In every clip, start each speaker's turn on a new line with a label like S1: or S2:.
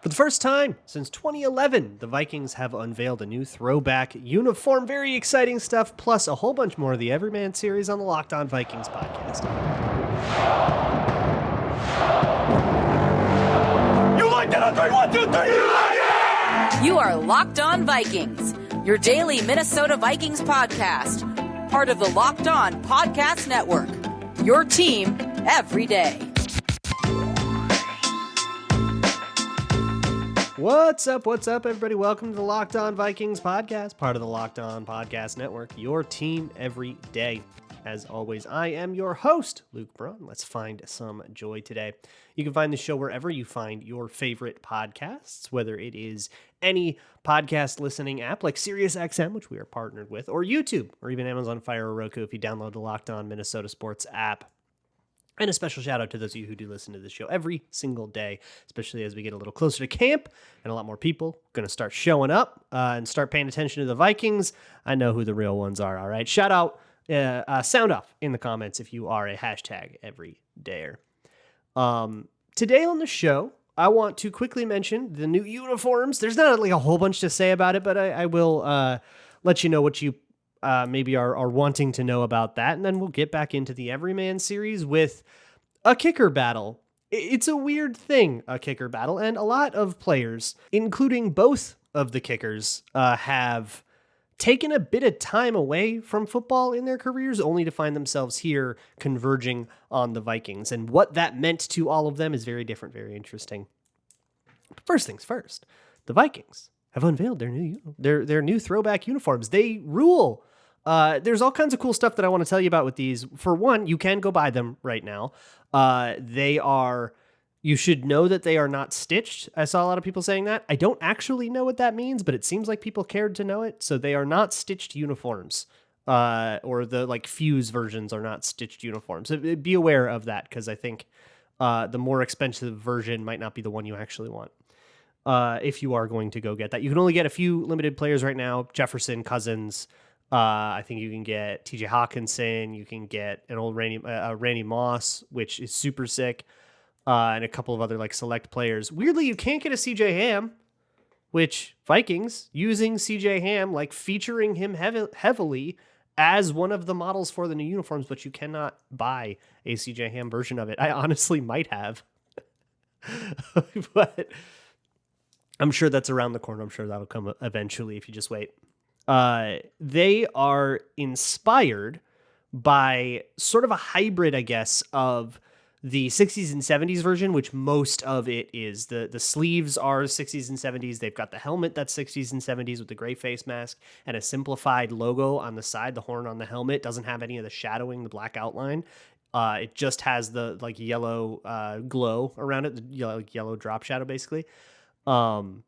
S1: For the first time since 2011, the Vikings have unveiled a new throwback uniform. Very exciting stuff, plus a whole bunch more of the Everyman series on the Locked On Vikings podcast.
S2: You like that on 3, 1, 2, 3, you like it!
S3: You are Locked On Vikings, your daily Minnesota Vikings podcast, part of the Locked On Podcast Network, your team every day.
S1: What's up, everybody? Welcome to the Locked On Vikings podcast, part of the Locked On Podcast Network, your team every day. As always, I am your host, Luke Braun. Let's find some joy today. You can find the show wherever you find your favorite podcasts, whether it is any podcast listening app like SiriusXM, which we are partnered with, or YouTube, or even Amazon Fire or Roku if you download the Locked On Minnesota Sports app. And a special shout out to those of you who do listen to this show every single day, especially as we get a little closer to camp and a lot more people going to start showing up and start paying attention to the Vikings. I know who the real ones are, all right? Shout out, sound off in the comments if you are a hashtag everydayer. Today on the show, I want to quickly mention the new uniforms. There's not like a whole bunch to say about it, but I will let you know what you maybe are wanting to know about that. And then we'll get back into the Everyman series with a kicker battle. It's a weird thing, a kicker battle. And a lot of players, including both of the kickers, have taken a bit of time away from football in their careers, only to find themselves here converging on the Vikings. And what that meant to all of them is very different, very interesting. But first things first, the Vikings have unveiled their new throwback uniforms. They rule. There's all kinds of cool stuff that I want to tell you about with these. For one, you can go buy them right now. You should know that they are not stitched. I saw a lot of people saying that. I don't actually know what that means, but it seems like people cared to know it. So they are not stitched uniforms, or the like Fuse versions are not stitched uniforms. So be aware of that, because I think the more expensive version might not be the one you actually want. If you are going to go get that, you can only get a few limited players right now. Jefferson, Cousins. I think you can get TJ Hawkinson. You can get an old Randy Moss, which is super sick. And a couple of other like select players. Weirdly, you can't get a CJ Ham, which Vikings using CJ Ham, like featuring him heavily as one of the models for the new uniforms, but you cannot buy a CJ Ham version of it. I honestly might have, but I'm sure that's around the corner. I'm sure that'll come eventually if you just wait. They are inspired by sort of a hybrid, I guess, of the 60s and 70s version, which most of it is. The sleeves are 60s and 70s. They've got the helmet that's 60s and 70s with the gray face mask and a simplified logo on the side. The horn on the helmet doesn't have any of the shadowing, the black outline. It just has the like yellow glow around it, the yellow drop shadow basically. And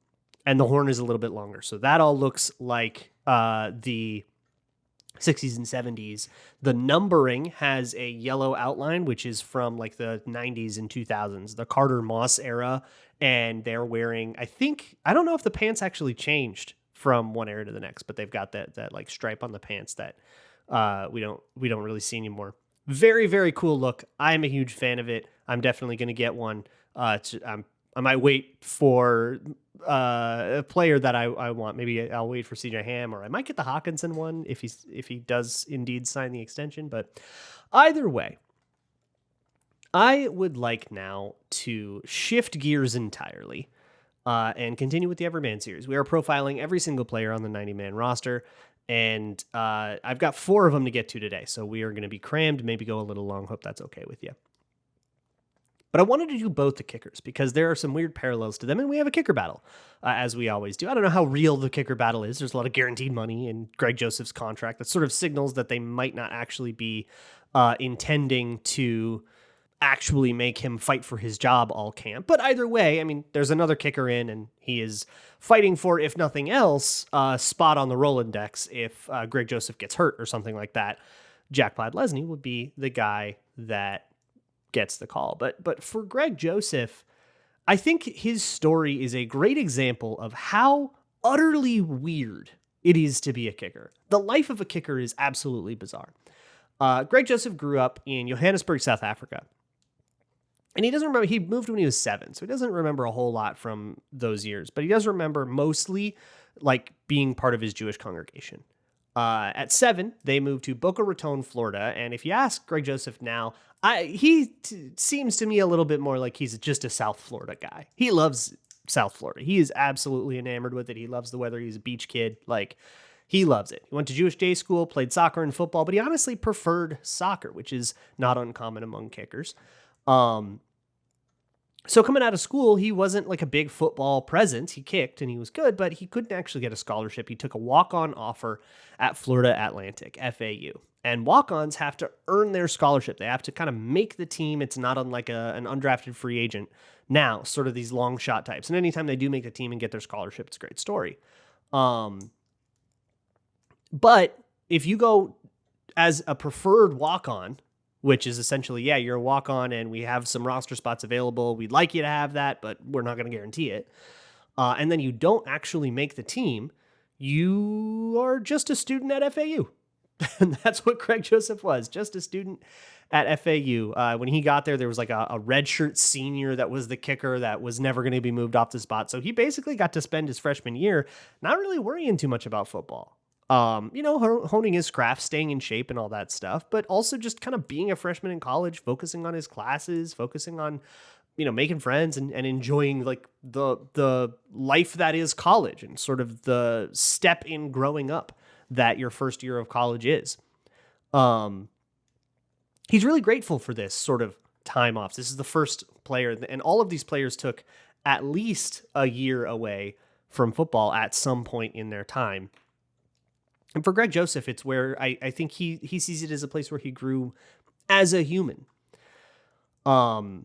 S1: the horn is a little bit longer. So that all looks like the 60s and 70s. The numbering has a yellow outline, which is from like the 90s and 2000s, the Carter Moss era. And they're wearing, I don't know if the pants actually changed from one era to the next, but they've got that like stripe on the pants that we don't really see anymore. Very, very cool look. I'm a huge fan of it. I'm definitely going to get one. I might wait for a player that I want. Maybe I'll wait for CJ Ham, or I might get the Hawkinson one if he does indeed sign the extension. But either way, I would like now to shift gears entirely and continue with the Everyman series. We are profiling every single player on the 90-man roster, and I've got 4 of them to get to today. So we are going to be crammed, maybe go a little long. Hope that's okay with you. But I wanted to do both the kickers because there are some weird parallels to them, and we have a kicker battle, as we always do. I don't know how real the kicker battle is. There's a lot of guaranteed money in Greg Joseph's contract that sort of signals that they might not actually be intending to actually make him fight for his job all camp. But either way, I mean, there's another kicker in, and he is fighting for, if nothing else, a spot on the Rolodex if Greg Joseph gets hurt or something like that. Jack Podlesny would be the guy that gets the call. But for Greg Joseph, I think his story is a great example of how utterly weird it is to be a kicker. The life of a kicker is absolutely bizarre. Greg Joseph grew up in Johannesburg, South Africa. And he doesn't remember, he moved when he was 7, so he doesn't remember a whole lot from those years, but he does remember mostly like being part of his Jewish congregation. At 7, they moved to Boca Raton, Florida. And if you ask Greg Joseph now, he seems to me a little bit more like he's just a South Florida guy. He loves South Florida. He is absolutely enamored with it. He loves the weather. He's a beach kid. Like, he loves it. He went to Jewish day school, played soccer and football, but he honestly preferred soccer, which is not uncommon among kickers. So coming out of school, he wasn't like a big football presence. He kicked and he was good, but he couldn't actually get a scholarship. He took a walk-on offer at Florida Atlantic, FAU. And walk-ons have to earn their scholarship. They have to kind of make the team. It's not unlike an undrafted free agent now, sort of these long shot types. And anytime they do make the team and get their scholarship, it's a great story. But if you go as a preferred walk-on, which is essentially, yeah, you're a walk-on and we have some roster spots available. We'd like you to have that, but we're not going to guarantee it. And then you don't actually make the team. You are just a student at FAU. And that's what Greg Joseph was, just a student at FAU. When he got there was like a redshirt senior that was the kicker that was never going to be moved off the spot. So he basically got to spend his freshman year not really worrying too much about football. Honing his craft, staying in shape and all that stuff, but also just kind of being a freshman in college, focusing on his classes, focusing on, making friends and enjoying like the life that is college and sort of the step in growing up that your first year of college is. He's really grateful for this sort of time off. This is the first player, and all of these players took at least a year away from football at some point in their time. And for Greg Joseph, it's where I think he sees it as a place where he grew as a human. The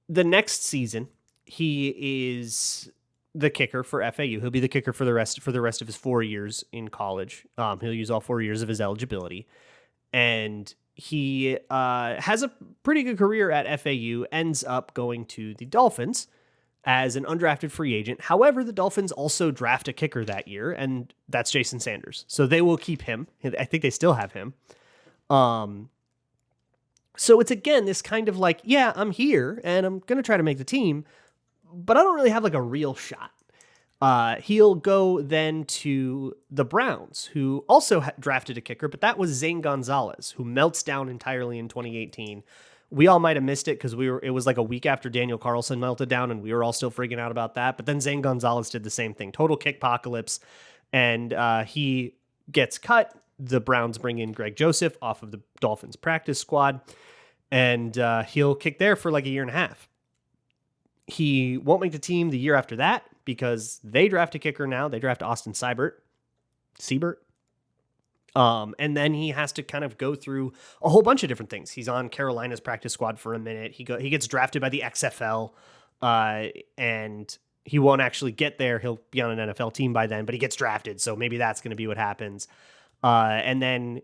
S1: next season, he is the kicker for FAU. He'll be the kicker for the rest of his 4 years in college. He'll use all 4 years of his eligibility. And he has a pretty good career at FAU, ends up going to the Dolphins as an undrafted free agent. However, the Dolphins also draft a kicker that year, and that's Jason Sanders. So they will keep him. I think they still have him. So it's, again, this kind of like, yeah, I'm here, and I'm going to try to make the team, but I don't really have like a real shot. He'll go then to the Browns, who also drafted a kicker, but that was Zane Gonzalez, who melts down entirely in 2018. We all might have missed it because it was like a week after Daniel Carlson melted down, and we were all still freaking out about that. But then Zane Gonzalez did the same thing, total kickpocalypse, and he gets cut. The Browns bring in Greg Joseph off of the Dolphins practice squad, and he'll kick there for like a year and a half. He won't make the team the year after that because they draft a kicker now. They draft Austin Seibert. And then he has to kind of go through a whole bunch of different things. He's on Carolina's practice squad for a minute. He gets drafted by the XFL, and he won't actually get there. He'll be on an NFL team by then, but he gets drafted. So maybe that's going to be what happens. And then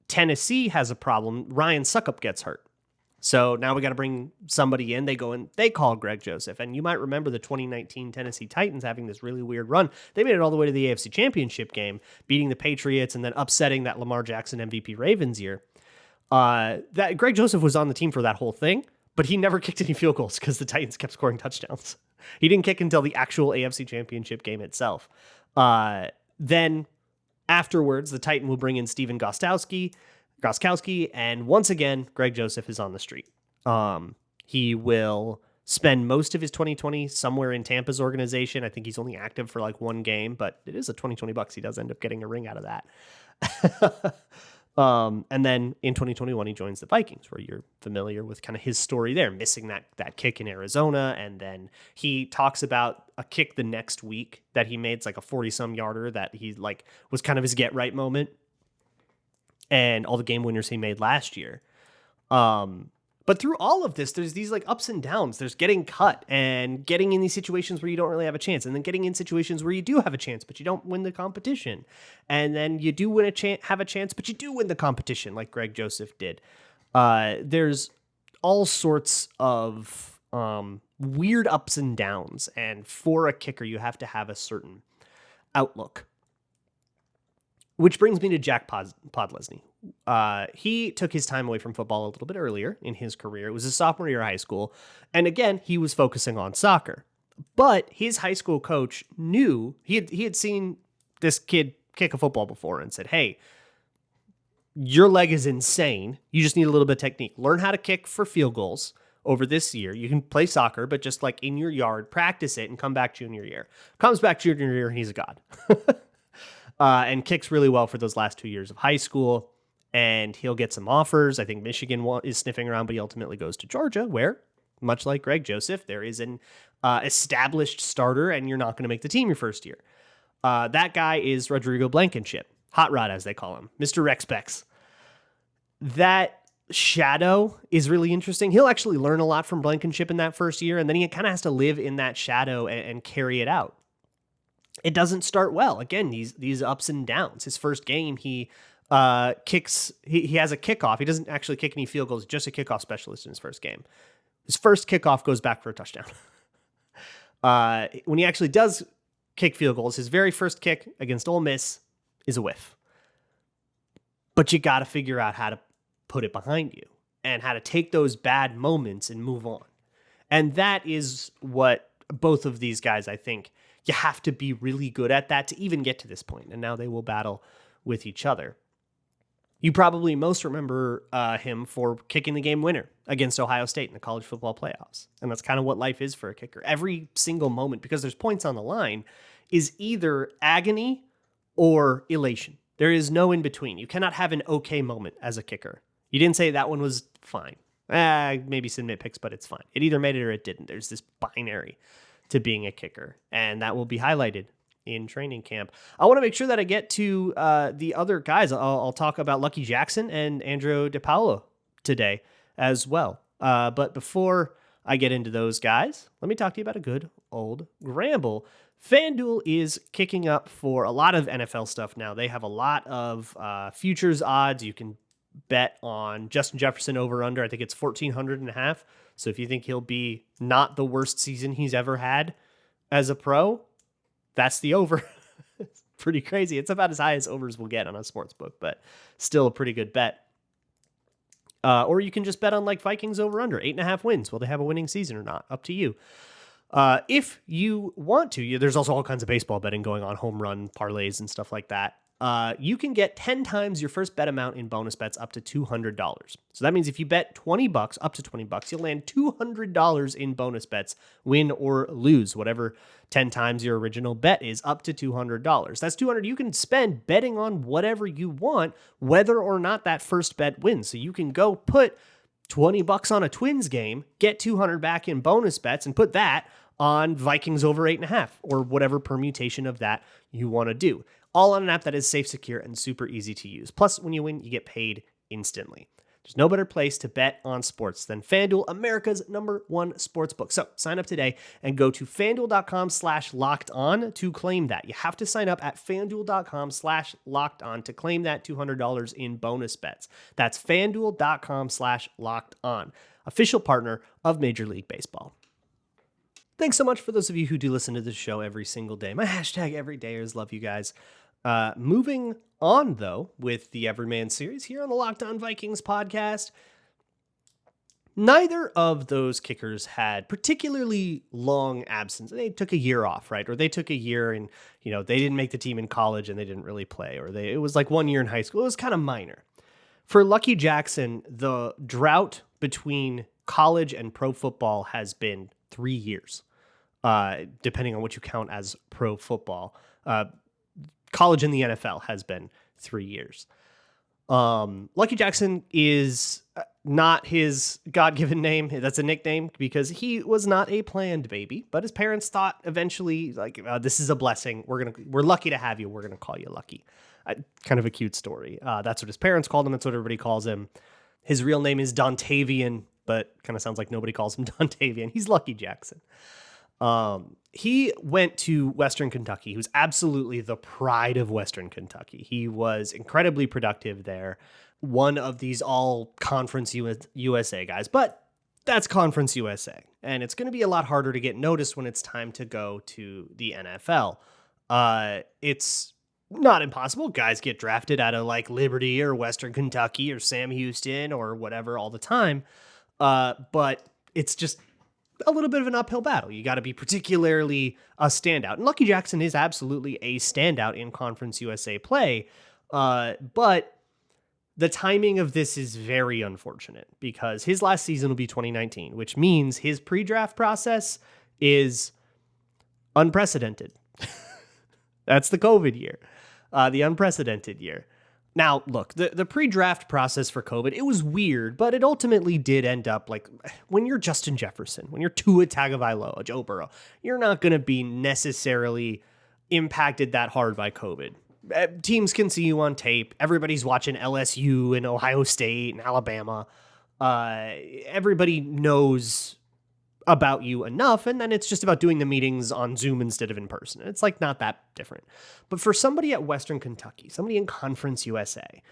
S1: Tennessee has a problem. Ryan Suckup gets hurt. So now we got to bring somebody in. They go and they call Greg Joseph. And you might remember the 2019 Tennessee Titans having this really weird run. They made it all the way to the AFC Championship game, beating the Patriots and then upsetting that Lamar Jackson MVP Ravens year. That Greg Joseph was on the team for that whole thing, but he never kicked any field goals because the Titans kept scoring touchdowns. He didn't kick until the actual AFC Championship game itself. Then afterwards, the Titan will bring in Steven Gostkowski, and once again, Greg Joseph is on the street. He will spend most of his 2020 somewhere in Tampa's organization. I think he's only active for like one game, but it is a $20. He does end up getting a ring out of that. And then in 2021, he joins the Vikings, where you're familiar with kind of his story there, missing that kick in Arizona. And then he talks about a kick the next week that he made. It's like a 40-some yarder that he like was kind of his get right moment. And all the game winners he made last year. But through all of this, there's these like ups and downs. There's getting cut and getting in these situations where you don't really have a chance, and then getting in situations where you do have a chance, but you don't win the competition. And then you do have a chance, but you do win the competition, like Greg Joseph did. There's all sorts of weird ups and downs, and for a kicker, you have to have a certain outlook. Which brings me to Jack Podlesny. He took his time away from football a little bit earlier in his career. It was his sophomore year of high school. And again, he was focusing on soccer. But his high school coach knew he had seen this kid kick a football before and said, hey, your leg is insane. You just need a little bit of technique. Learn how to kick for field goals over this year. You can play soccer, but just like in your yard, practice it and come back junior year. Comes back junior year and he's a god. And kicks really well for those last 2 years of high school. And he'll get some offers. I think Michigan is sniffing around, but he ultimately goes to Georgia, where, much like Greg Joseph, there is an established starter, and you're not going to make the team your first year. That guy is Rodrigo Blankenship, Hot Rod, as they call him, Mr. Rex Specs. That shadow is really interesting. He'll actually learn a lot from Blankenship in that first year, and then he kind of has to live in that shadow and carry it out. It doesn't start well. Again, these ups and downs. His first game, he kicks. He has a kickoff. He doesn't actually kick any field goals. Just a kickoff specialist in his first game. His first kickoff goes back for a touchdown. When he actually does kick field goals, his very first kick against Ole Miss is a whiff. But you got to figure out how to put it behind you and how to take those bad moments and move on. And that is what both of these guys, I think, you have to be really good at that to even get to this point. And now they will battle with each other. You probably most remember him for kicking the game winner against Ohio State in the college football playoffs. And that's kind of what life is for a kicker. Every single moment, because there's points on the line, is either agony or elation. There is no in between. You cannot have an okay moment as a kicker. You didn't say that one was fine. Maybe some nitpicks, but it's fine. It either made it or it didn't. There's this binary to being a kicker, and that will be highlighted in training camp. I want to make sure that I get to the other guys. I'll talk about Lucky Jackson and Andrew DePoala today as well. But before I get into those guys, let me talk to you about a good old Gramble. FanDuel is kicking up for a lot of NFL stuff now. They have a lot of futures odds. You can bet on Justin Jefferson over under. I think it's 1,400.5. So if you think he'll be not the worst season he's ever had as a pro, that's the over. It's pretty crazy. It's about as high as overs will get on a sports book, but still a pretty good bet. Or you can just bet on like Vikings over under 8.5 wins. Will they have a winning season or not? Up to you. If you want to, there's also all kinds of baseball betting going on, home run parlays and stuff like that. You can get 10 times your first bet amount in bonus bets up to $200. So that means if you bet $20, up to $20, you'll land $200 in bonus bets, win or lose, whatever 10 times your original bet is, up to $200. That's $200 you can spend betting on whatever you want, whether or not that first bet wins. So you can go put $20 on a Twins game, get $200 back in bonus bets, and put that on Vikings over 8.5 or whatever permutation of that you want to do. All on an app that is safe, secure, and super easy to use. Plus, when you win, you get paid instantly. There's no better place to bet on sports than FanDuel, America's #1 sportsbook. So sign up today and go to FanDuel.com/lockedon to claim that. You have to sign up at FanDuel.com/lockedon to claim that $200 in bonus bets. That's FanDuel.com/lockedon, official partner of Major League Baseball. Thanks so much for those of you who do listen to this show every single day. My hashtag everydayers, love you guys. Moving on, though, with the Everyman series here on the Locked On Vikings podcast. Neither of those kickers had particularly long absence. They took a year off, right? Or they took a year and, they didn't make the team in college and they didn't really play. Or it was like 1 year in high school. It was kind of minor. For Lucky Jackson, the drought between college and pro football has been 3 years. Depending on what you count as pro football. College in the NFL has been 3 years. Lucky Jackson is not his God-given name. That's a nickname because he was not a planned baby, but his parents thought eventually, this is a blessing. We're lucky to have you. We're going to call you Lucky. Kind of a cute story. That's what his parents called him. That's what everybody calls him. His real name is Dontavian, but kind of sounds like nobody calls him Dontavian. He's Lucky Jackson. He went to Western Kentucky. He was absolutely the pride of Western Kentucky. He was incredibly productive there. One of these all Conference USA guys, but that's Conference USA. And it's going to be a lot harder to get noticed when it's time to go to the NFL. It's not impossible. Guys get drafted out of like Liberty or Western Kentucky or Sam Houston or whatever all the time. But it's just a little bit of an uphill battle. You got to be particularly a standout. And Lucky Jackson is absolutely a standout in Conference USA play. But the timing of this is very unfortunate because his last season will be 2019, which means his pre-draft process is unprecedented. That's the COVID year, the unprecedented year. Now, look, the pre-draft process for COVID, it was weird, but it ultimately did end up like when you're Justin Jefferson, when you're Tua Tagovailoa, Joe Burrow, you're not going to be necessarily impacted that hard by COVID. Teams can see you on tape. Everybody's watching LSU and Ohio State and Alabama. Everybody knows about you enough, and then it's just about doing the meetings on Zoom instead of in person. It's like not that different. But for somebody at Western Kentucky, somebody in Conference USA,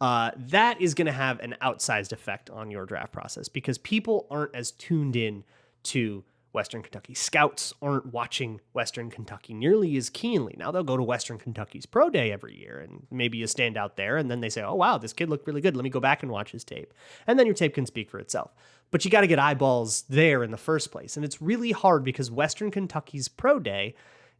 S1: that is going to have an outsized effect on your draft process because people aren't as tuned in to Western Kentucky. Scouts aren't watching Western Kentucky nearly as keenly. Now they'll go to Western Kentucky's pro day every year and maybe you stand out there and then they say, oh, wow, this kid looked really good. Let me go back and watch his tape. And then your tape can speak for itself. But you got to get eyeballs there in the first place. And it's really hard because Western Kentucky's pro day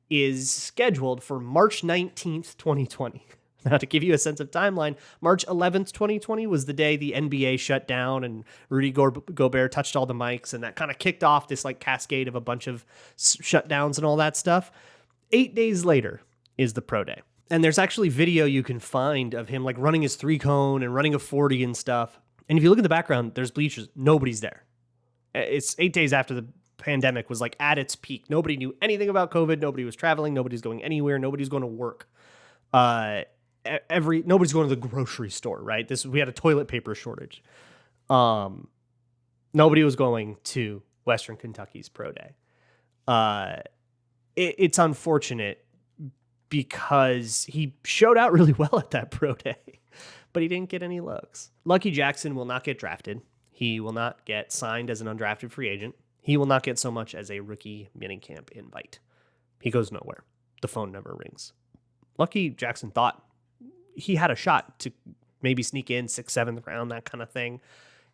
S1: is scheduled for March 19th, 2020. Now, to give you a sense of timeline, March 11th, 2020 was the day the NBA shut down and Rudy Gobert touched all the mics, and that kind of kicked off this like cascade of a bunch of shutdowns and all that stuff. 8 days later is the pro day. And there's actually video you can find of him like running his 3-cone and running a 40 and stuff. And if you look at the background, there's bleachers. Nobody's there. It's 8 days after the pandemic was like at its peak. Nobody knew anything about COVID. Nobody was traveling. Nobody's going anywhere. Nobody's going to work. Nobody's going to the grocery store, right? We had a toilet paper shortage. Nobody was going to Western Kentucky's pro day. It's unfortunate because he showed out really well at that pro day, but he didn't get any looks. Lucky Jackson will not get drafted. He will not get signed as an undrafted free agent. He will not get so much as a rookie minicamp invite. He goes nowhere. The phone never rings. Lucky Jackson thought he had a shot to maybe sneak in 6th, 7th round, that kind of thing.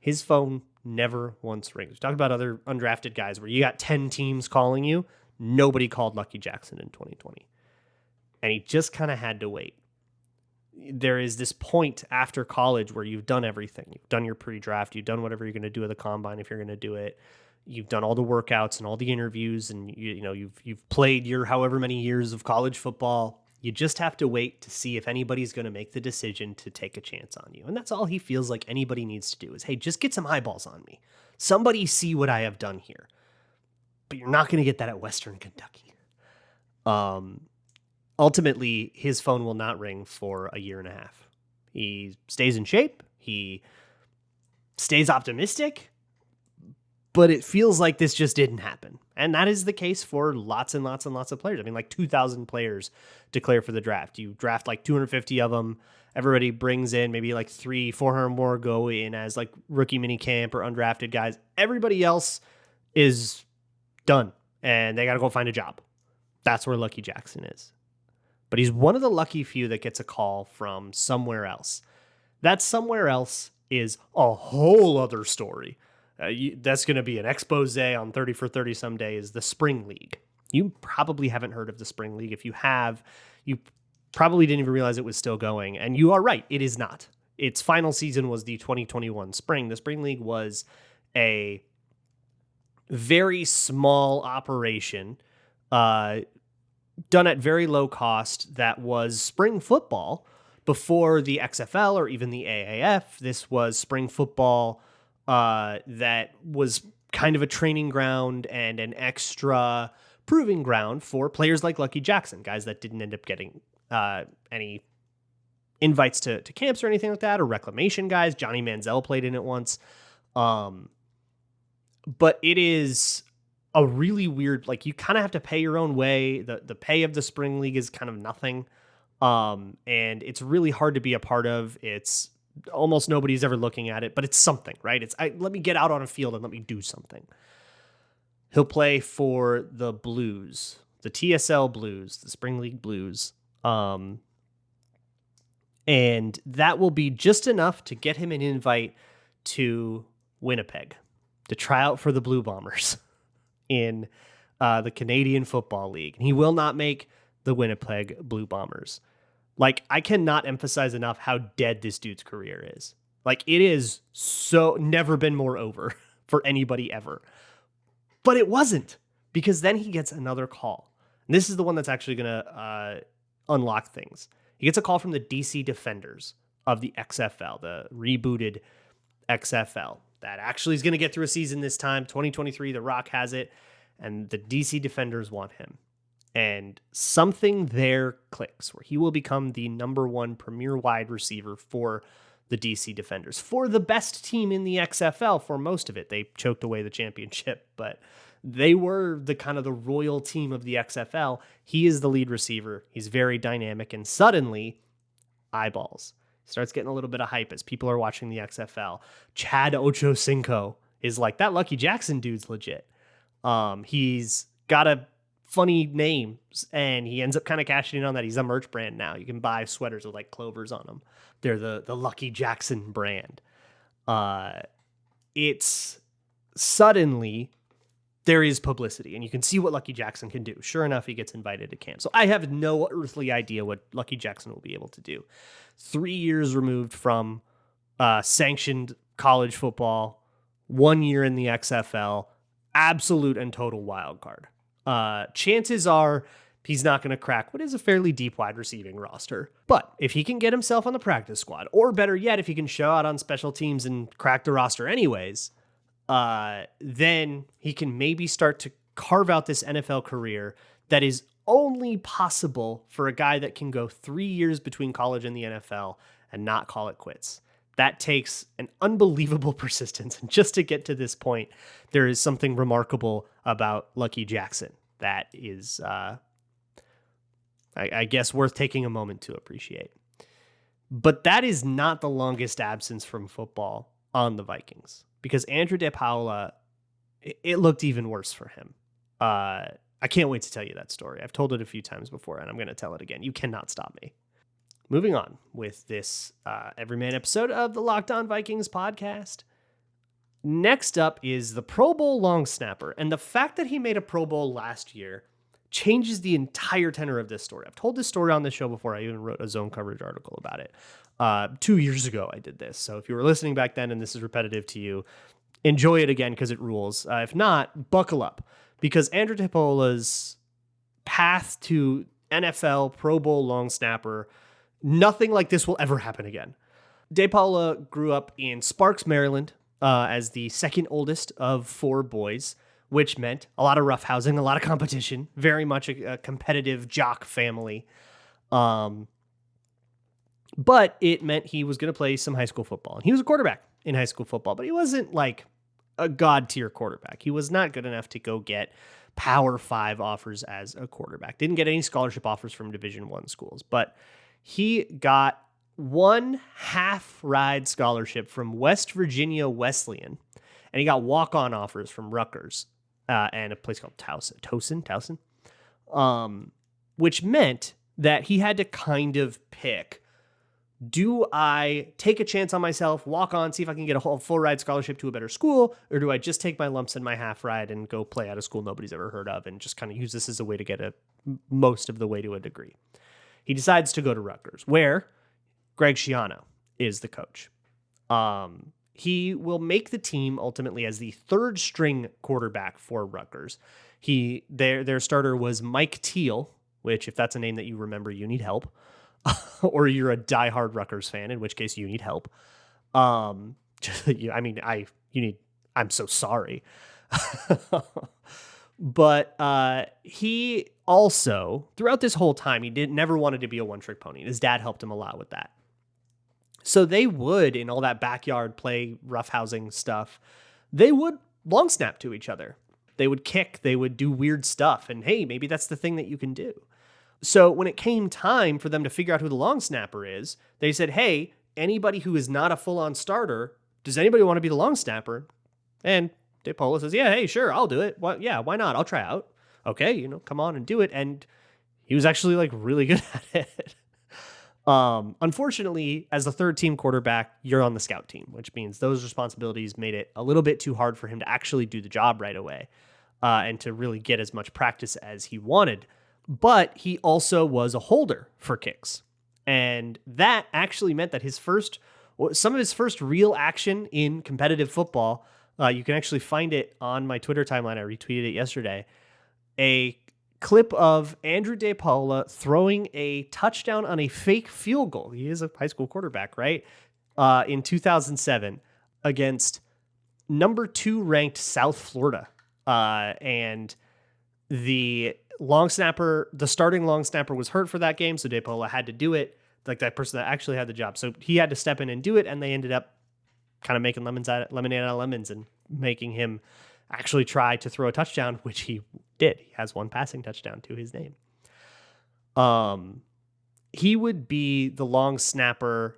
S1: His phone never once rings. Talk about other undrafted guys where you got 10 teams calling you. Nobody called Lucky Jackson in 2020. And he just kind of had to wait. There is this point after college where you've done everything. You've done your pre-draft. You've done whatever you're going to do at the combine if you're going to do it. You've done all the workouts and all the interviews, and you've played your however many years of college football. You just have to wait to see if anybody's going to make the decision to take a chance on you. And that's all he feels like anybody needs to do is, hey, just get some eyeballs on me. Somebody see what I have done here. But you're not going to get that at Western Kentucky. Ultimately, his phone will not ring for a year and a half. He stays in shape. He stays optimistic. But it feels like this just didn't happen. And that is the case for lots and lots and lots of players. I mean, like 2,000 players declare for the draft. You draft like 250 of them. Everybody brings in maybe like 400 more go in as like rookie mini camp or undrafted guys. Everybody else is done and they got to go find a job. That's where Lucky Jackson is. But he's one of the lucky few that gets a call from somewhere else. That somewhere else is a whole other story. That's going to be an expose on 30 for 30 someday is the Spring League. You probably haven't heard of the Spring League. If you have, you probably didn't even realize it was still going. And you are right. It is not. Its final season was the 2021 spring. The Spring League was a very small operation done at very low cost that was spring football before the XFL or even the AAF. This was spring football that was kind of a training ground and an extra proving ground for players like Lucky Jackson, guys that didn't end up getting any invites to camps or anything like that, or reclamation guys. Johnny Manziel played in it once. But it is a really weird, like you kind of have to pay your own way. The pay of the Spring League is kind of nothing. And it's really hard to be a part of. It's almost nobody's ever looking at it, but it's something, right? Let me get out on a field and let me do something. He'll play for the Blues, the TSL Blues, the Spring League Blues. And that will be just enough to get him an invite to Winnipeg to try out for the Blue Bombers in the Canadian Football League. And he will not make the Winnipeg Blue Bombers. Like, I cannot emphasize enough how dead this dude's career is. Like, it is so never been more over for anybody ever. But it wasn't, because then he gets another call. And this is the one that's actually going to unlock things. He gets a call from the DC Defenders of the XFL, the rebooted XFL, that actually is going to get through a season this time. 2023, The Rock has it, and the DC Defenders want him. And something there clicks, where he will become the number one premier wide receiver for the DC Defenders, for the best team in the XFL for most of it. They choked away the championship, but they were the kind of the royal team of the XFL. He is the lead receiver. He's very dynamic, and suddenly, eyeballs. Starts getting a little bit of hype as people are watching the XFL. Chad Ochocinco is like, that Lucky Jackson dude's legit. He's got a funny name, and he ends up kind of cashing in on that. He's a merch brand now. You can buy sweaters with like clovers on them. They're the Lucky Jackson brand. It's suddenly there is publicity, and you can see what Lucky Jackson can do. Sure enough, he gets invited to camp. So I have no earthly idea what Lucky Jackson will be able to do. 3 years removed from sanctioned college football, 1 year in the XFL, absolute and total wild card. Chances are he's not going to crack what is a fairly deep wide receiving roster. But if he can get himself on the practice squad, or better yet, if he can show out on special teams and crack the roster anyways, then he can maybe start to carve out this NFL career that is only possible for a guy that can go 3 years between college and the NFL and not call it quits. That takes an unbelievable persistence. And just to get to this point, there is something remarkable about Lucky Jackson that is, I guess, worth taking a moment to appreciate. But that is not the longest absence from football on the Vikings, because Andrew DePoala, it looked even worse for him. I can't wait to tell you that story. I've told it a few times before, and I'm going to tell it again. You cannot stop me. Moving on with this Everyman episode of the Locked On Vikings podcast. Next up is the Pro Bowl long snapper. And the fact that he made a Pro Bowl last year changes the entire tenor of this story. I've told this story on this show before. I even wrote a zone coverage article about it. 2 years ago, I did this. So if you were listening back then and this is repetitive to you, enjoy it again because it rules. If not, buckle up. Because Andrew DePaola's path to NFL Pro Bowl long snapper, nothing like this will ever happen again. DePaula grew up in Sparks, Maryland, as the second oldest of 4 boys, which meant a lot of roughhousing, a lot of competition, very much a competitive jock family. But it meant he was going to play some high school football. And he was a quarterback in high school football, but he wasn't like a god tier quarterback. He was not good enough to go get Power 5 offers as a quarterback. Didn't get any scholarship offers from Division I schools, but he got 1 half-ride scholarship from West Virginia Wesleyan, and he got walk-on offers from Rutgers and a place called Towson, which meant that he had to kind of pick, do I take a chance on myself, walk on, see if I can get a whole full-ride scholarship to a better school, or do I just take my lumps in my half-ride and go play at a school nobody's ever heard of and just kind of use this as a way to get most of the way to a degree? He decides to go to Rutgers, where Greg Schiano is the coach. He will make the team ultimately as the third string quarterback for Rutgers. Their starter was Mike Teal, which, if that's a name that you remember, you need help. Or you're a diehard Rutgers fan, in which case you need help. I'm so sorry. But he also, throughout this whole time, he never wanted to be a one-trick pony. His dad helped him a lot with that. So they would, in all that backyard play, roughhousing stuff, they would long snap to each other. They would kick, they would do weird stuff, and hey, maybe that's the thing that you can do. So when it came time for them to figure out who the long snapper is, they said, hey, anybody who is not a full-on starter, does anybody want to be the long snapper? And DePaula says, yeah, hey, sure, I'll do it. Well, yeah, why not? I'll try out. Okay, come on and do it. And he was actually like really good at it. Unfortunately, as the third team quarterback, you're on the scout team, which means those responsibilities made it a little bit too hard for him to actually do the job right away and to really get as much practice as he wanted. But he also was a holder for kicks. And that actually meant that some of his first real action in competitive football, you can actually find it on my Twitter timeline. I retweeted it yesterday. A clip of Andrew DePoala throwing a touchdown on a fake field goal. He is a high school quarterback, right? In 2007 against number 2 ranked South Florida. And the starting long snapper was hurt for that game, so DePoala had to do it. Like that person that actually had the job. So he had to step in and do it, and they ended up kind of making lemonade out of lemons and making him actually try to throw a touchdown, which he did. He has one passing touchdown to his name. He would be the long snapper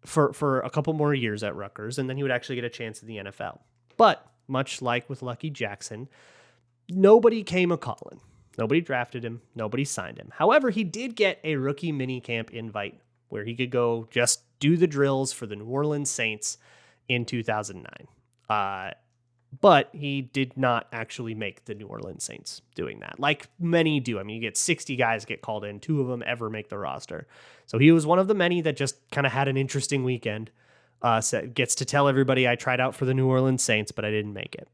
S1: for a couple more years at Rutgers, and then he would actually get a chance in the NFL. But much like with Lucky Jackson, nobody came a-calling. Nobody drafted him. Nobody signed him. However, he did get a rookie minicamp invite where he could go just do the drills for the New Orleans Saints in 2009. But he did not actually make the New Orleans Saints doing that, like many do. I mean, you get 60 guys get called in. 2 of them ever make the roster. So he was one of the many that just kind of had an interesting weekend. Gets to tell everybody, I tried out for the New Orleans Saints, but I didn't make it.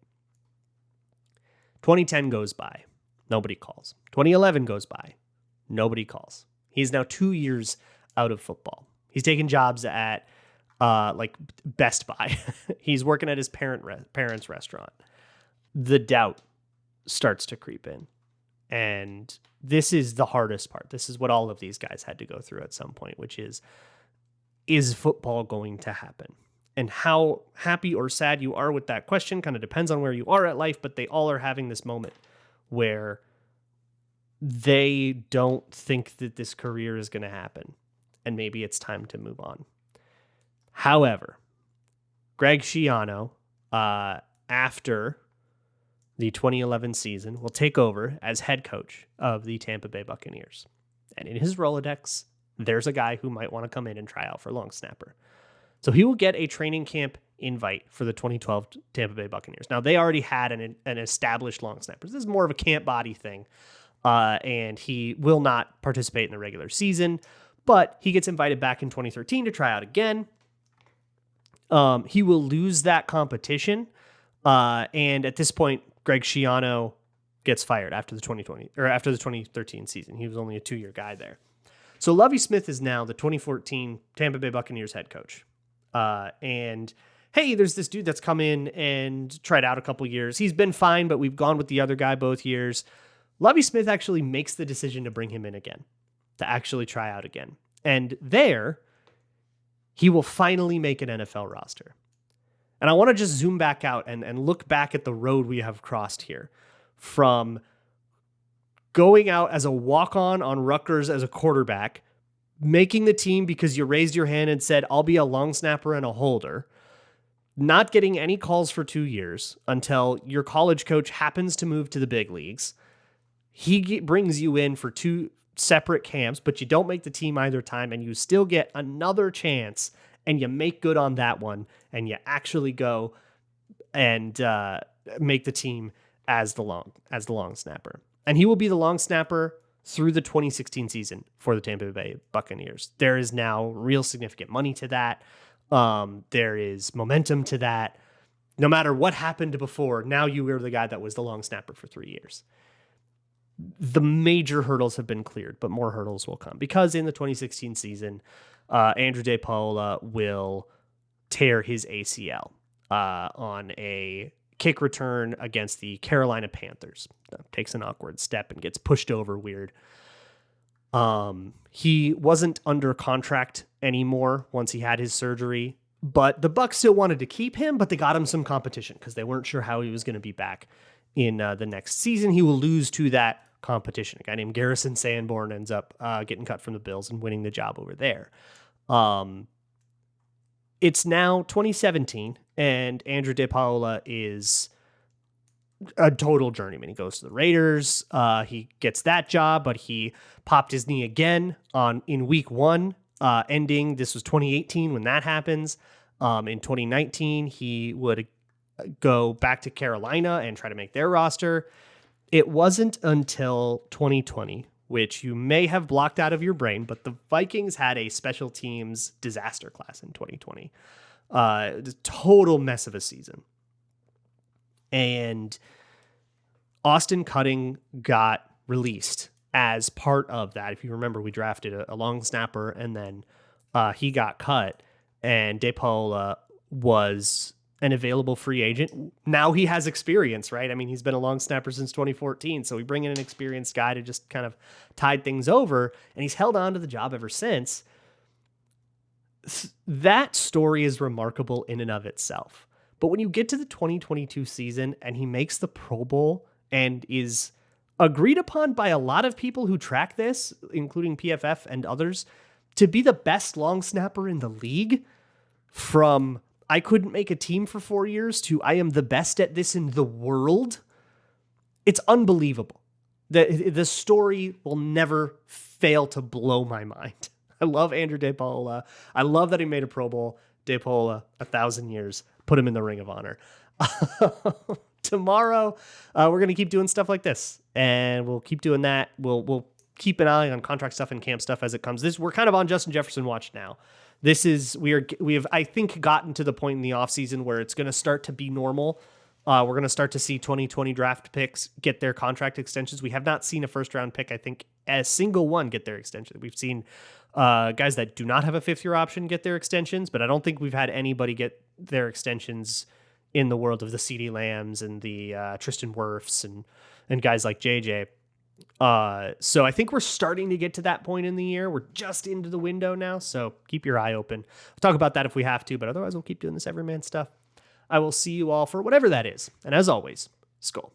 S1: 2010 goes by. Nobody calls. 2011 goes by. Nobody calls. He's now 2 years out of football. He's taking jobs at like Best Buy. He's working at his parents' restaurant. The doubt starts to creep in. And this is the hardest part. This is what all of these guys had to go through at some point, which is football going to happen? And how happy or sad you are with that question kind of depends on where you are at life, but they all are having this moment where they don't think that this career is going to happen, and maybe it's time to move on. However, Greg Schiano, after the 2011 season, will take over as head coach of the Tampa Bay Buccaneers. And in his Rolodex, there's a guy who might want to come in and try out for long snapper. So he will get a training camp invite for the 2012 Tampa Bay Buccaneers. Now, they already had an established long snapper. This is more of a camp body thing, and he will not participate in the regular season, but he gets invited back in 2013 to try out again. He will lose that competition, and at this point, Greg Schiano gets fired after the 2013 season. He was only a 2-year guy there. So Lovie Smith is now the 2014 Tampa Bay Buccaneers head coach. And hey, there's this dude that's come in and tried out a couple years. He's been fine, but we've gone with the other guy both years. Lovie Smith actually makes the decision to bring him in again, to actually try out again. And there, he will finally make an NFL roster. And I want to just zoom back out and look back at the road we have crossed here, from going out as a walk-on on Rutgers as a quarterback, making the team because you raised your hand and said, I'll be a long snapper and a holder, not getting any calls for 2 years until your college coach happens to move to the big leagues. He brings you in for 2 separate camps, but you don't make the team either time, and you still get another chance, and you make good on that one, and you actually go and make the team as the long snapper. And he will be the long snapper through the 2016 season for the Tampa Bay Buccaneers. There is now real significant money to that. There is momentum to that. No matter what happened before, now you are the guy that was the long snapper for 3 years. The major hurdles have been cleared, but more hurdles will come, because in the 2016 season, Andrew DePoala will tear his ACL on a kick return against the Carolina Panthers. Takes an awkward step and gets pushed over weird. He wasn't under contract anymore once he had his surgery, but the Bucs still wanted to keep him, but they got him some competition because they weren't sure how he was going to be back in the next season. He will lose to that competition. A guy named Garrison Sanborn ends up getting cut from the Bills and winning the job over there. It's now 2017, and Andrew DePaola is a total journeyman. He goes to the Raiders. He gets that job, but he popped his knee again in week 1, ending. This was 2018 when that happens. In 2019, he would go back to Carolina and try to make their roster. It wasn't until 2020, which you may have blocked out of your brain, but the Vikings had a special teams disaster class in 2020. A total mess of a season. And Austin Cutting got released as part of that. If you remember, we drafted a long snapper, and then he got cut, and DePoala was an available free agent. Now he has experience, right? I mean, he's been a long snapper since 2014, so we bring in an experienced guy to just kind of tide things over, and he's held on to the job ever since. That story is remarkable in and of itself. But when you get to the 2022 season and he makes the Pro Bowl and is agreed upon by a lot of people who track this, including PFF and others, to be the best long snapper in the league, from I couldn't make a team for 4 years to I am the best at this in the world, it's unbelievable. The story will never fail to blow my mind. I love Andrew DePoala. I love that he made a Pro Bowl. DePoala, 1,000 years. Put him in the Ring of Honor. Tomorrow, we're going to keep doing stuff like this, and we'll keep doing that. We'll keep an eye on contract stuff and camp stuff as it comes. We're kind of on Justin Jefferson watch now. We have I think gotten to the point in the offseason where it's going to start to be normal. We're going to start to see 2020 draft picks get their contract extensions. We have not seen a first round pick, I think, a single one get their extension. We've seen guys that do not have a 5th-year option get their extensions, but I don't think we've had anybody get their extensions in the world of the CeeDee Lambs and the Tristan Wirfs and guys like JJ. So I think we're starting to get to that point in the year. We're just into the window now, so keep your eye open. We'll talk about that if we have to, but otherwise we'll keep doing this everyman stuff. I will see you all for whatever that is. And as always, Skull.